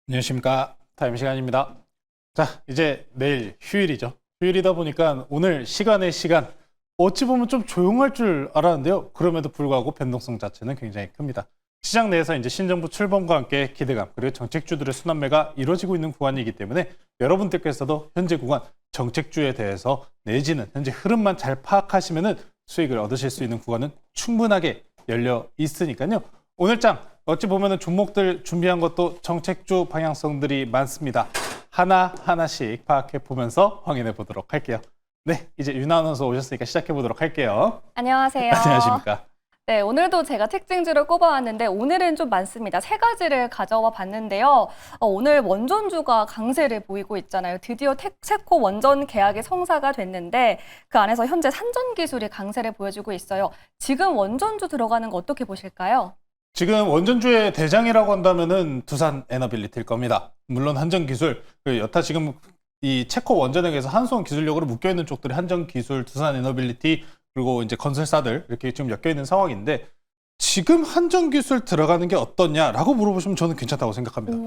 안녕하십니까. 타임 시간입니다. 자, 이제 내일 휴일이죠. 휴일이다 보니까 오늘 시간의 시간 어찌 보면 좀 조용할 줄 알았는데요. 그럼에도 불구하고 변동성 자체는 굉장히 큽니다. 시장 내에서 이제 신정부 출범과 함께 기대감 그리고 정책주들의 순환매가 이루어지고 있는 구간이기 때문에 여러분들께서도 현재 구간 정책주에 대해서 내지는 현재 흐름만 잘 파악하시면은 수익을 얻으실 수 있는 구간은 충분하게 열려 있으니까요. 오늘 장 어찌 보면은 종목들 준비한 것도 정책주 방향성들이 많습니다. 하나하나씩 파악해 보면서 확인해 보도록 할게요. 네, 이제 윤아 아나운서 오셨으니까 시작해 보도록 할게요. 안녕하세요. 안녕하십니까. 네, 오늘도 제가 특징주를 꼽아왔는데 오늘은 좀 많습니다. 세 가지를 가져와 봤는데요. 오늘 원전주가 강세를 보이고 있잖아요. 드디어 세코 원전 계약이 성사가 됐는데 그 안에서 현재 산전 기술이 강세를 보여주고 있어요. 지금 원전주 들어가는 거 어떻게 보실까요? 지금 원전주의 대장이라고 한다면은 두산 에너빌리티일 겁니다. 물론 한전기술, 여타 지금 이 체코 원전에게서 한수원 기술력으로 묶여 있는 쪽들이 한전기술, 두산 에너빌리티 그리고 이제 건설사들 이렇게 지금 엮여 있는 상황인데 지금 한전기술 들어가는 게 어떠냐라고 물어보시면 저는 괜찮다고 생각합니다.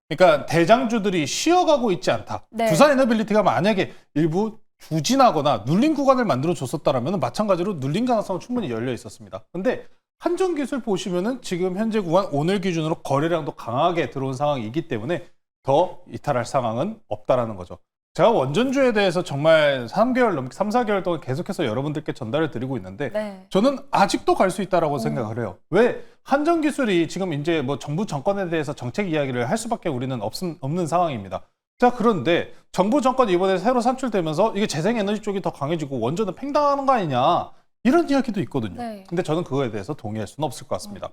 그러니까 대장주들이 쉬어가고 있지 않다. 네. 두산 에너빌리티가 만약에 일부 부진하거나 눌린 구간을 만들어 줬었다라면 마찬가지로 눌린 가능성은 충분히 열려 있었습니다. 근데 한전기술 보시면은 지금 현재 구간 오늘 기준으로 거래량도 강하게 들어온 상황이기 때문에 더 이탈할 상황은 없다라는 거죠. 제가 원전주에 대해서 정말 3개월 넘게 3, 4개월 동안 계속해서 여러분들께 전달을 드리고 있는데 네. 저는 아직도 갈 수 있다라고 생각을 해요. 왜? 한전기술이 지금 이제 뭐 정부 정권에 대해서 정책 이야기를 할 수밖에 우리는 없는 상황입니다. 자, 그런데 정부 정권이 이번에 새로 산출되면서 이게 재생에너지 쪽이 더 강해지고 원전은 팽당하는 거 아니냐 이런 이야기도 있거든요. 네. 근데 저는 그거에 대해서 동의할 수는 없을 것 같습니다.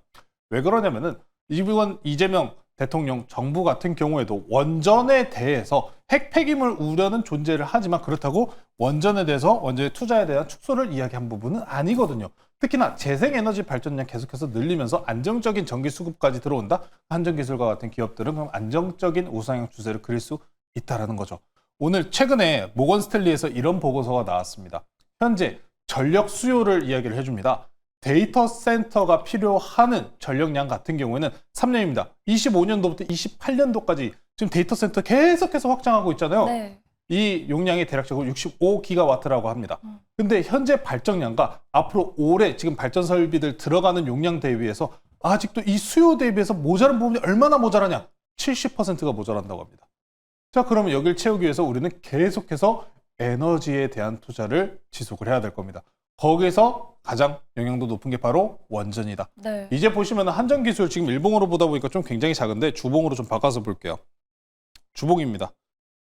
왜 그러냐면은 이번 이재명 대통령 정부 같은 경우에도 원전에 대해서 핵 폐기물 우려는 존재를 하지만 그렇다고 원전에 대해서 원전의 투자에 대한 축소를 이야기한 부분은 아니거든요. 특히나 재생에너지 발전량 계속해서 늘리면서 안정적인 전기 수급까지 들어온다. 한전기술과 같은 기업들은 그럼 안정적인 우상향 추세를 그릴 수 있다라는 거죠. 오늘 최근에 모건 스탠리에서 이런 보고서가 나왔습니다. 현재 전력 수요를 이야기를 해줍니다. 데이터 센터가 필요하는 전력량 같은 경우에는 3년입니다. 25년도부터 28년도까지 지금 데이터 센터 계속해서 확장하고 있잖아요. 네. 이 용량이 대략적으로 65기가와트라고 합니다. 근데 현재 발전량과 앞으로 올해 지금 발전 설비들 들어가는 용량 대비해서 아직도 이 수요 대비해서 모자란 부분이 얼마나 모자라냐? 70%가 모자란다고 합니다. 자, 그러면 여기를 채우기 위해서 우리는 계속해서 에너지에 대한 투자를 지속을 해야 될 겁니다. 거기서 가장 영향도 높은 게 바로 원전이다. 네. 이제 보시면 한전기술 지금 일봉으로 보다 보니까 좀 굉장히 작은데 주봉으로 좀 바꿔서 볼게요. 주봉입니다.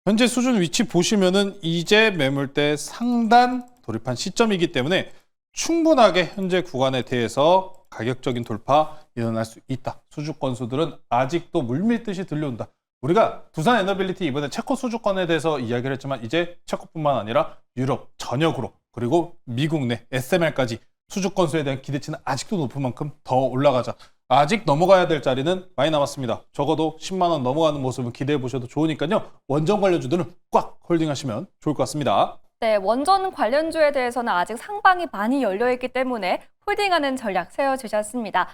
현재 수준 위치 보시면은 이제 매물대 상단 돌입한 시점이기 때문에 충분하게 현재 구간에 대해서 가격적인 돌파 일어날 수 있다. 수주 건수들은 아직도 물밀듯이 들려온다. 우리가 두산 에너빌리티 이번에 체코 수주권에 대해서 이야기를 했지만 이제 체코뿐만 아니라 유럽 전역으로 그리고 미국 내 SMR까지 수주 건수에 대한 기대치는 아직도 높은 만큼 더 올라가자. 아직 넘어가야 될 자리는 많이 남았습니다. 적어도 10만 원 넘어가는 모습을 기대해 보셔도 좋으니까요. 원전 관련주들은 꽉 홀딩하시면 좋을 것 같습니다. 네, 원전 관련주에 대해서는 아직 상방이 많이 열려있기 때문에 홀딩하는 전략 세워주셨습니다.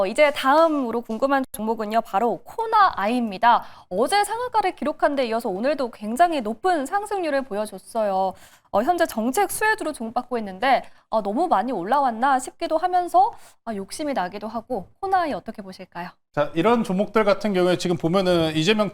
이제 다음으로 궁금한 종목은요, 바로 코나아이입니다. 어제 상한가를 기록한 데 이어서 오늘도 굉장히 높은 상승률을 보여줬어요. 현재 정책 수혜주로 주목받고 있는데 너무 많이 올라왔나 싶기도 하면서 욕심이 나기도 하고 코나아이 어떻게 보실까요? 자, 이런 종목들 같은 경우에 지금 보면은 이재명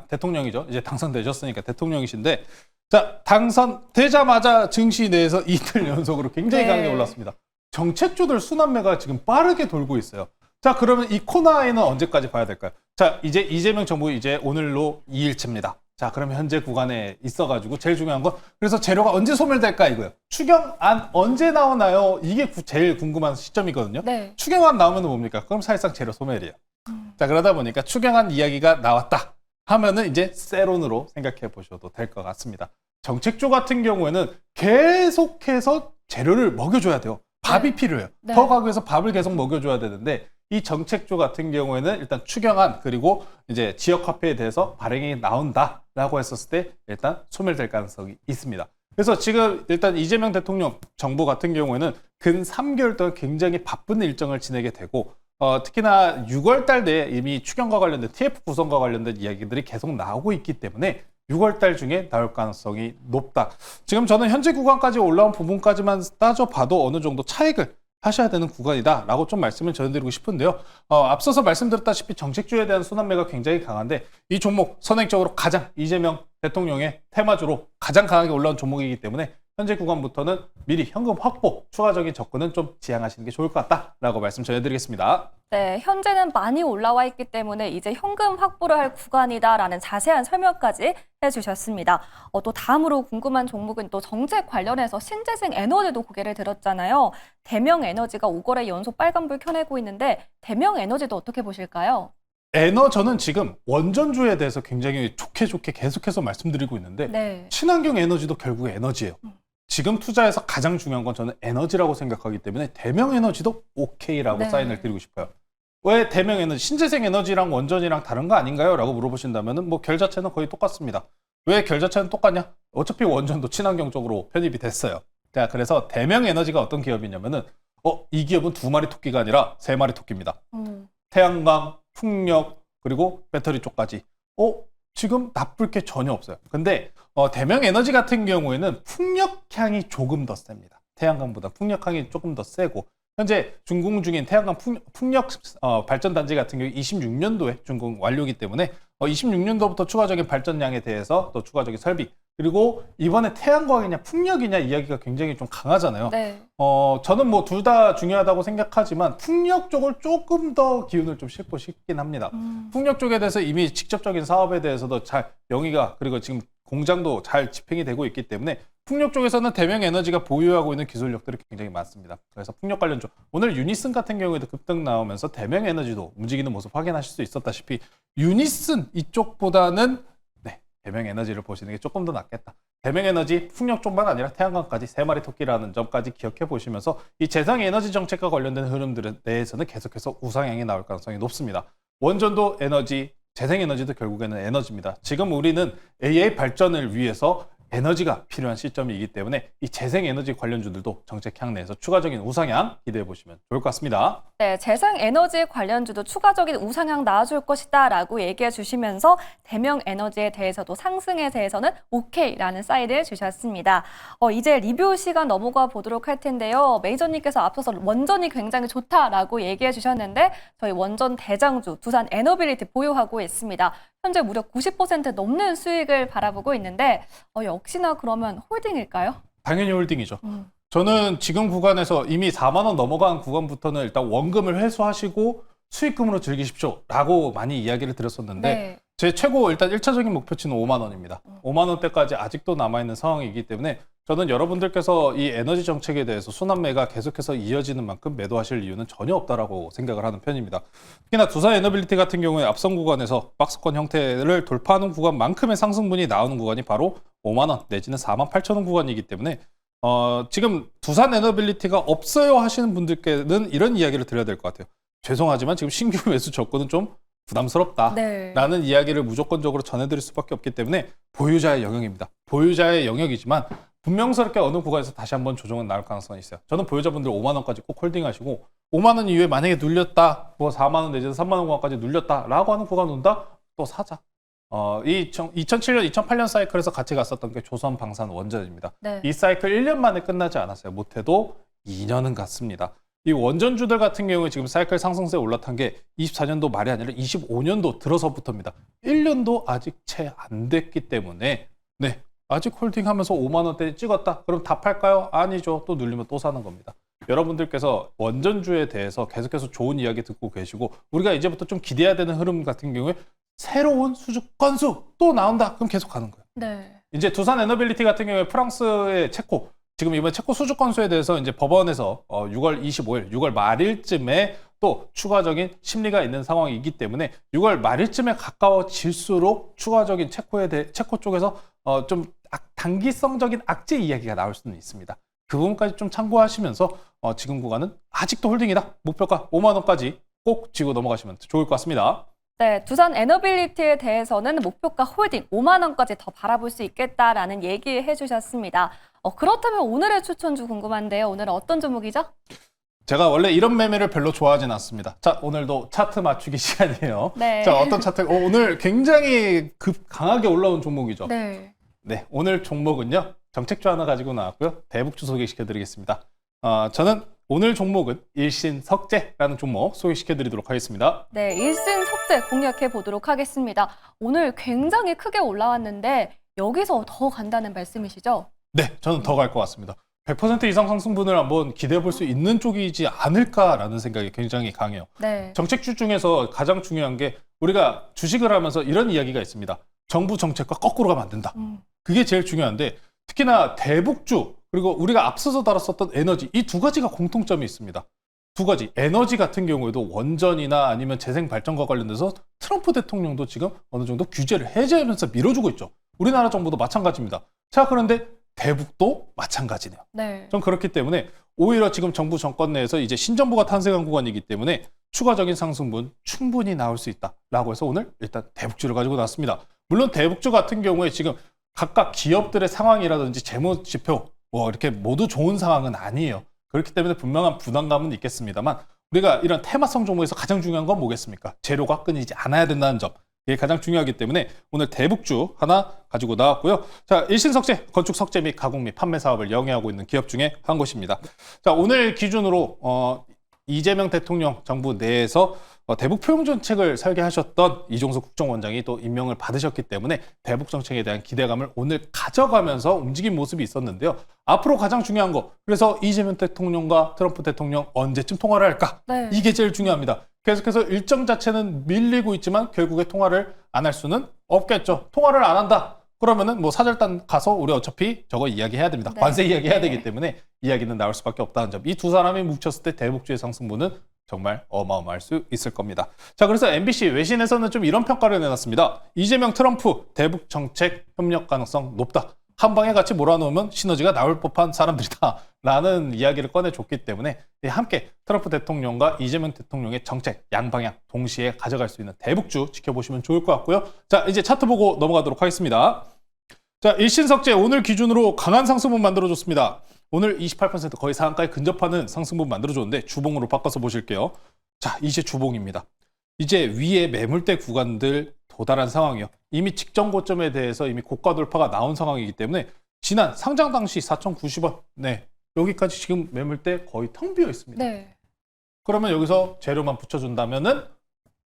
대통령이죠. 이제 당선되셨으니까 대통령이신데 자, 당선되자마자 증시 내에서 이틀 연속으로 굉장히 네. 강하게 올랐습니다. 정책주들 순환매가 지금 빠르게 돌고 있어요. 자, 그러면 이 코나아이는 언제까지 봐야 될까요? 자, 이제 이재명 정부 이제 오늘로 2일째입니다. 자, 그러면 현재 구간에 있어가지고 제일 중요한 건 그래서 재료가 언제 소멸될까 이거예요. 추경안 언제 나오나요? 이게 제일 궁금한 시점이거든요. 네. 추경안 나오면 뭡니까? 그럼 사실상 재료 소멸이에요. 자, 그러다 보니까 추경안 이야기가 나왔다 하면은 이제 세론으로 생각해 보셔도 될 것 같습니다. 정책주 같은 경우에는 계속해서 재료를 먹여줘야 돼요. 밥이 필요해요. 네. 더 가구에서 밥을 계속 먹여줘야 되는데 이 정책주 같은 경우에는 일단 추경안 그리고 이제 지역 화폐에 대해서 발행이 나온다라고 했었을 때 일단 소멸될 가능성이 있습니다. 그래서 지금 일단 이재명 대통령 정부 같은 경우에는 근 3개월 동안 굉장히 바쁜 일정을 지내게 되고 특히나 6월 달 내에 이미 추경과 관련된 TF 구성과 관련된 이야기들이 계속 나오고 있기 때문에 6월 달 중에 나올 가능성이 높다. 지금 저는 현재 구간까지 올라온 부분까지만 따져봐도 어느 정도 차익을 하셔야 되는 구간이다라고 좀 말씀을 전해드리고 싶은데요. 앞서서 말씀드렸다시피 정책주에 대한 순환매가 굉장히 강한데 이 종목 선행적으로 가장 이재명 대통령의 테마주로 가장 강하게 올라온 종목이기 때문에 현재 구간부터는 미리 현금 확보, 추가적인 접근은 좀 지양하시는 게 좋을 것 같다라고 말씀 전해드리겠습니다. 네, 현재는 많이 올라와 있기 때문에 이제 현금 확보를 할 구간이다라는 자세한 설명까지 해주셨습니다. 또 다음으로 궁금한 종목은 또 정책 관련해서 신재생 에너지도 고개를 들었잖아요. 대명 에너지가 5거래 연속 빨간불 켜내고 있는데 대명 에너지도 어떻게 보실까요? 저는 지금 원전주에 대해서 굉장히 좋게 계속해서 말씀드리고 있는데 네. 친환경 에너지도 결국 에너지예요. 지금 투자에서 가장 중요한 건 저는 에너지라고 생각하기 때문에 대명 에너지도 오케이라고 네. 사인을 드리고 싶어요. 왜 대명 에너지, 신재생 에너지랑 원전이랑 다른 거 아닌가요? 라고 물어보신다면 뭐 결 자체는 거의 똑같습니다. 왜 결 자체는 똑같냐? 어차피 원전도 친환경적으로 편입이 됐어요. 자, 그래서 대명 에너지가 어떤 기업이냐면은 이 기업은 2마리 토끼가 아니라 3마리 토끼입니다. 태양광, 풍력, 그리고 배터리 쪽까지. 지금 나쁠 게 전혀 없어요. 근데 대명 에너지 같은 경우에는 풍력향이 조금 더 셉니다. 태양광보다 풍력향이 조금 더 세고 현재 준공 중인 태양광 풍력 발전단지 같은 경우 26년도에 준공 완료이기 때문에 26년도부터 추가적인 발전량에 대해서 또 추가적인 설비 그리고 이번에 태양광이냐 풍력이냐 이야기가 굉장히 좀 강하잖아요. 네. 저는 뭐 둘 다 중요하다고 생각하지만 풍력 쪽을 조금 더 기운을 좀 싣고 싶긴 합니다. 풍력 쪽에 대해서 이미 직접적인 사업에 대해서도 잘 명의가 그리고 지금 공장도 잘 집행이 되고 있기 때문에 풍력 쪽에서는 대명 에너지가 보유하고 있는 기술력들이 굉장히 많습니다. 그래서 풍력 관련 쪽 오늘 유니슨 같은 경우에도 급등 나오면서 대명 에너지도 움직이는 모습 확인하실 수 있었다시피 유니슨 이쪽보다는 대명 에너지를 보시는 게 조금 더 낫겠다. 대명 에너지 풍력 쪽만 아니라 태양광까지 3마리 토끼라는 점까지 기억해 보시면서 이 재생 에너지 정책과 관련된 흐름들에 대해서는 계속해서 우상향이 나올 가능성이 높습니다. 원전도 에너지, 재생 에너지도 결국에는 에너지입니다. 지금 우리는 AI 발전을 위해서 에너지가 필요한 시점이기 때문에 이 재생 에너지 관련주들도 정책향 내에서 추가적인 우상향 기대해 보시면 좋을 것 같습니다. 네, 재생 에너지 관련주도 추가적인 우상향 나와줄 것이다 라고 얘기해 주시면서 대명 에너지에 대해서도 상승에 대해서는 오케이라는 사인을 주셨습니다. 이제 리뷰 시간 넘어가 보도록 할 텐데요. 메이저님께서 앞서서 원전이 굉장히 좋다라고 얘기해 주셨는데 저희 원전 대장주 두산 에너빌리티 보유하고 있습니다. 현재 무려 90% 넘는 수익을 바라보고 있는데 역시나 그러면 홀딩일까요? 당연히 홀딩이죠. 저는 지금 구간에서 이미 4만 원 넘어간 구간부터는 일단 원금을 회수하시고 수익금으로 즐기십시오 라고 많이 이야기를 드렸었는데 네. 제 최고 일단 1차적인 목표치는 5만 원입니다. 5만 원대까지 아직도 남아있는 상황이기 때문에 저는 여러분들께서 이 에너지 정책에 대해서 순환매가 계속해서 이어지는 만큼 매도하실 이유는 전혀 없다라고 생각을 하는 편입니다. 특히나 두산 에너빌리티 같은 경우에 앞선 구간에서 박스권 형태를 돌파하는 구간만큼의 상승분이 나오는 구간이 바로 5만 원 내지는 4만 8천 원 구간이기 때문에 지금 두산 에너빌리티가 없어요 하시는 분들께는 이런 이야기를 드려야 될 것 같아요. 죄송하지만 지금 신규 매수 조건은 좀 부담스럽다라는 이야기를 무조건적으로 전해드릴 수밖에 없기 때문에 보유자의 영역입니다. 보유자의 영역이지만 분명스럽게 어느 구간에서 다시 한번 조정은 나올 가능성이 있어요. 저는 보유자분들 5만 원까지 꼭 홀딩하시고 5만 원 이후에 만약에 눌렸다, 뭐 4만 원 내지는 3만 원 구간까지 눌렸다라고 하는 구간 온다, 또 사자. 2007년, 2008년 사이클에서 같이 갔었던 게 조선 방산 원전입니다. 네. 이 사이클 1년 만에 끝나지 않았어요. 못해도 2년은 갔습니다. 이 원전주들 같은 경우에 지금 사이클 상승세에 올라탄 게 24년도 말이 아니라 25년도 들어서부터입니다. 1년도 아직 채 안 됐기 때문에 아직 홀딩하면서 5만 원대 찍었다. 그럼 다 팔까요? 아니죠. 또 눌리면 또 사는 겁니다. 여러분들께서 원전주에 대해서 계속해서 좋은 이야기 듣고 계시고 우리가 이제부터 좀 기대해야 되는 흐름 같은 경우에 새로운 수주 건수 또 나온다. 그럼 계속 가는 거예요. 네. 이제 두산 에너빌리티 같은 경우에 프랑스의 체코 지금 이번 체코 수주 건수에 대해서 이제 법원에서 6월 25일, 6월 말일쯤에 또 추가적인 심리가 있는 상황이기 때문에 6월 말일쯤에 가까워질수록 추가적인 체코 쪽에서 좀 단기성적인 악재 이야기가 나올 수는 있습니다. 그 부분까지 좀 참고하시면서 지금 구간은 아직도 홀딩이다. 목표가 5만 원까지 꼭 쥐고 넘어가시면 좋을 것 같습니다. 네, 두산 에너빌리티에 대해서는 목표가 홀딩 5만 원까지 더 바라볼 수 있겠다라는 얘기해 주셨습니다. 그렇다면 오늘의 추천주 궁금한데요. 오늘은 어떤 종목이죠? 제가 원래 이런 매매를 별로 좋아하진 않습니다. 자, 오늘도 차트 맞추기 시간이에요. 네. 자, 어떤 차트? 오늘 굉장히 강하게 올라온 종목이죠. 네. 네, 오늘 종목은요. 정책주 하나 가지고 나왔고요. 대북주 소개시켜드리겠습니다. 저는 오늘 종목은 일신석재라는 종목 소개시켜드리도록 하겠습니다. 네, 일신석재 공략해 보도록 하겠습니다. 오늘 굉장히 크게 올라왔는데 여기서 더 간다는 말씀이시죠? 네, 저는 더 갈 것 같습니다. 100% 이상 상승분을 한번 기대해 볼 수 있는 쪽이지 않을까라는 생각이 굉장히 강해요. 네. 정책주 중에서 가장 중요한 게 우리가 주식을 하면서 이런 이야기가 있습니다. 정부 정책과 거꾸로 가면 안 된다. 그게 제일 중요한데 특히나 대북주 그리고 우리가 앞서서 다뤘었던 에너지 이 두 가지가 공통점이 있습니다. 두 가지 에너지 같은 경우에도 원전이나 아니면 재생 발전과 관련돼서 트럼프 대통령도 지금 어느 정도 규제를 해제하면서 밀어주고 있죠. 우리나라 정부도 마찬가지입니다. 자, 그런데 대북도 마찬가지네요. 네. 전 그렇기 때문에 오히려 지금 정부 정권 내에서 이제 신정부가 탄생한 구간이기 때문에 추가적인 상승분 충분히 나올 수 있다라고 해서 오늘 일단 대북주를 가지고 나왔습니다. 물론 대북주 같은 경우에 지금 각각 기업들의 상황이라든지 재무 지표 뭐 이렇게 모두 좋은 상황은 아니에요. 그렇기 때문에 분명한 부담감은 있겠습니다만 우리가 이런 테마성 종목에서 가장 중요한 건 뭐겠습니까? 재료가 끊이지 않아야 된다는 점. 이게 가장 중요하기 때문에 오늘 대북주 하나 가지고 나왔고요. 자, 일신석재, 건축석재 및 가공 및 판매 사업을 영위하고 있는 기업 중에 한 곳입니다. 자, 오늘 기준으로 이재명 대통령 정부 내에서 대북 포용 정책을 설계하셨던 이종석 국정원장이 또 임명을 받으셨기 때문에 대북 정책에 대한 기대감을 오늘 가져가면서 움직인 모습이 있었는데요. 앞으로 가장 중요한 거, 그래서 이재명 대통령과 트럼프 대통령 언제쯤 통화를 할까? 네. 이게 제일 중요합니다. 계속해서 일정 자체는 밀리고 있지만 결국에 통화를 안 할 수는 없겠죠. 통화를 안 한다. 그러면은 뭐 사절단 가서 우리 어차피 저거 이야기해야 됩니다. 네. 관세 이야기해야 네. 되기 때문에 이야기는 나올 수밖에 없다는 점. 이 두 사람이 뭉쳤을 때 대북주의 상승분은 정말 어마어마할 수 있을 겁니다. 자, 그래서 MBC 외신에서는 좀 이런 평가를 내놨습니다. 이재명 트럼프 대북 정책 협력 가능성 높다. 한 방에 같이 몰아넣으면 시너지가 나올 법한 사람들이다. 라는 이야기를 꺼내줬기 때문에 함께 트럼프 대통령과 이재명 대통령의 정책 양방향 동시에 가져갈 수 있는 대북주 지켜보시면 좋을 것 같고요. 자, 이제 차트 보고 넘어가도록 하겠습니다. 자, 일신석재 오늘 기준으로 강한 상승분 만들어줬습니다. 오늘 28% 거의 상한가에 근접하는 상승분 만들어줬는데 주봉으로 바꿔서 보실게요. 자, 이제 주봉입니다. 이제 위에 매물대 구간들 도달한 상황이요. 이미 직전 고점에 대해서 이미 고가 돌파가 나온 상황이기 때문에 지난 상장 당시 4,090원 네, 여기까지 지금 매물대 거의 텅 비어 있습니다. 네. 그러면 여기서 재료만 붙여준다면은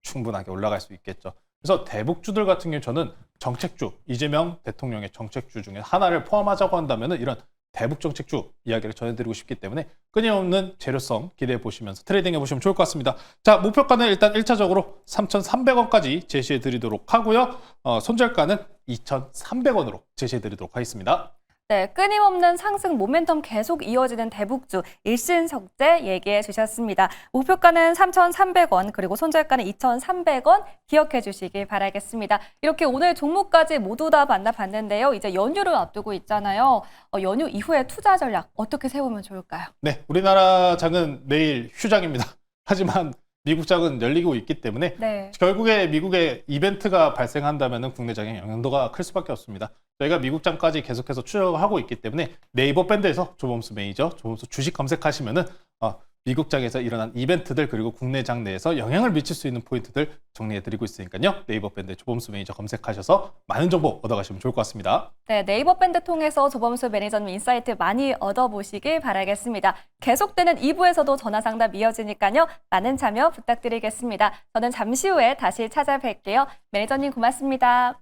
충분하게 올라갈 수 있겠죠. 그래서 대북주들 같은 경우 저는 정책주, 이재명 대통령의 정책주 중에 하나를 포함하자고 한다면은 이런 대북 정책주 이야기를 전해드리고 싶기 때문에 끊임없는 재료성 기대해 보시면서 트레이딩 해보시면 좋을 것 같습니다. 자, 목표가는 일단 1차적으로 3,300원까지 제시해 드리도록 하고요. 손절가는 2,300원으로 제시해 드리도록 하겠습니다. 네, 끊임없는 상승 모멘텀 계속 이어지는 대북주 일신석재 얘기해 주셨습니다. 목표가는 3,300원 그리고 손절가는 2,300원 기억해 주시길 바라겠습니다. 이렇게 오늘 종목까지 모두 다 만나봤는데요. 이제 연휴를 앞두고 있잖아요. 연휴 이후에 투자 전략 어떻게 세우면 좋을까요? 네, 우리나라 장은 내일 휴장입니다. 하지만 미국 장은 열리고 있기 때문에 네. 결국에 미국에 이벤트가 발생한다면 국내 장의 영향도가 클 수밖에 없습니다. 저희가 미국 장까지 계속해서 추적하고 있기 때문에 네이버 밴드에서 조범수 매니저, 조범수 주식 검색하시면은 미국 장에서 일어난 이벤트들 그리고 국내 장 내에서 영향을 미칠 수 있는 포인트들 정리해드리고 있으니까요. 네이버 밴드 조범수 매니저 검색하셔서 많은 정보 얻어가시면 좋을 것 같습니다. 네, 네이버 밴드 통해서 조범수 매니저님 인사이트 많이 얻어보시길 바라겠습니다. 계속되는 2부에서도 전화 상담 이어지니까요. 많은 참여 부탁드리겠습니다. 저는 잠시 후에 다시 찾아뵐게요. 매니저님 고맙습니다.